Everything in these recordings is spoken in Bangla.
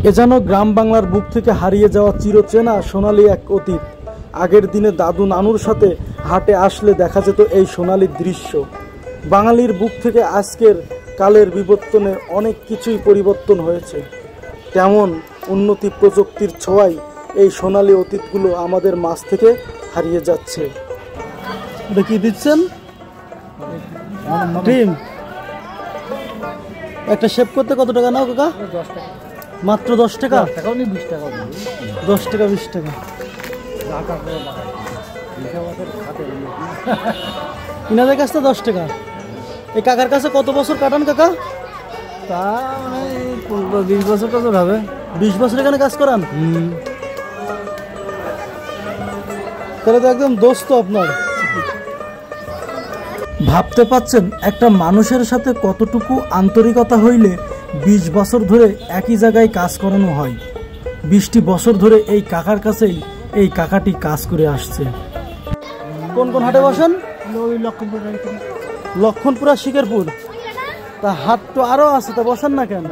এ যেন গ্রাম বাংলার বুক থেকে হারিয়ে যাওয়া চিরচেনা সোনালী এক অতীত। আগের দিনে দাদু নানুর সাথে হাটে আসলে দেখা যেত এই সোনালী দৃশ্য। বাঙালির বুক থেকে আজকের কালের বিবর্তনে অনেক কিছুই পরিবর্তন হয়েছে। তেমন উন্নতি প্রযুক্তির ছোঁয়ায় এই সোনালী অতীতগুলো আমাদের মাঝ থেকে হারিয়ে যাচ্ছে। এটা কি দিচ্ছেন? ডিম একটা শেভ করতে কত টাকা নাও কাকা? 10 টাকা। মাত্র 10 টাকা? 20 টাকা। 10 টাকা 20 টাকা। ইনাদের কাছে 10 টাকা। এই কাকার কাছে কত বছর কাটান কাকা? তা মানে 20 বছর কাজ হবে। 20 বছর এখানে কাজ করান? তাহলে তো একদম দোস্ত আপনার। ভাবতে পাচ্ছেন একটা মানুষের সাথে কতটুকু আন্তরিকতা হইলে 20 বছর ধরে একই জায়গায় কাজ করানো হয়। 20টি বছর ধরে এই কাকার কাছেই এই কাকাটি কাজ করে আসছে। কোন কোন হাটে বসেন? লক্ষণপুর আর শিকারপুর। তা হাট তো আরো আছে, তা বসেন না কেন?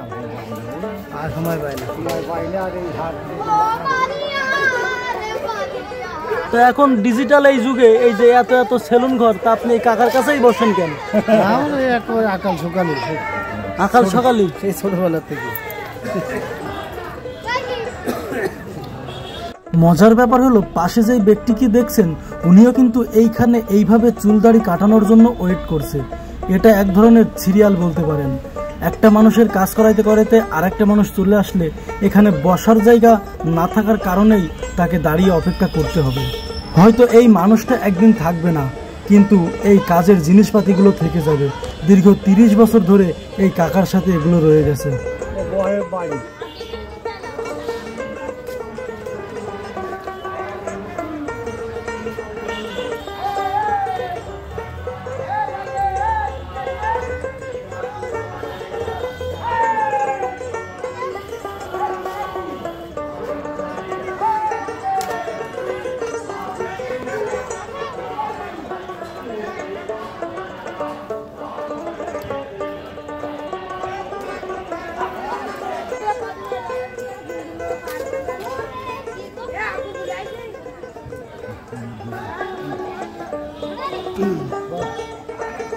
আর সময় পাই না। আর এই হাট তো এখন ডিজিটাল এই যুগে এই যে এত এত সেলুন ঘর, তা আপনি এই কাকার কাছেই বসেন কেন? আকাল সকালে আকাল সকালে সেই ছোটবেলা থেকে। মজার ব্যাপার হলো পাশে যে ব্যক্তিকে দেখছেন উনিও কিন্তু এইখানে এইভাবে চুল দাড়ি কাটানোর জন্য ওয়েট করছে। এটা এক ধরনের সিরিয়াল বলতে পারেন। একটা মানুষের কাজ করাইতে করাইতে আরেকটা মানুষ চলে আসলে এখানে বসার জায়গা না থাকার কারণেই তাকে দাঁড়িয়ে অপেক্ষা করতে হবে। হয়তো এই মানুষটা একদিন থাকবে না, কিন্তু এই কাজের জিনিসপাতিগুলো থেকে যাবে। দীর্ঘ 30 বছর ধরে এই কাকার সাথে এগুলো রয়ে গেছে।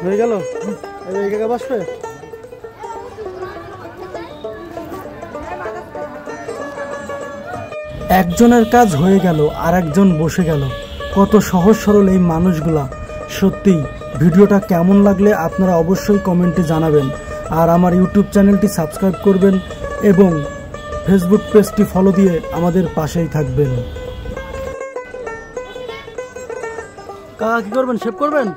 হয়ে গেল? এই কাকা বসবে? একজনের কাজ হয়ে গেল আর একজন বসে গেল। কত সহজ সরল এই মানুষগুলা। সত্যি ভিডিওটা কেমন লাগলে আপনারা অবশ্যই কমেন্টে জানাবেন। আর আমার ইউটিউব চ্যানেলটি সাবস্ক্রাইব করবেন এবং ফেসবুক পেজটি ফলো দিয়ে আমাদের পাশেই থাকবেন। কাকা কি করবেন? শেভ করবেন?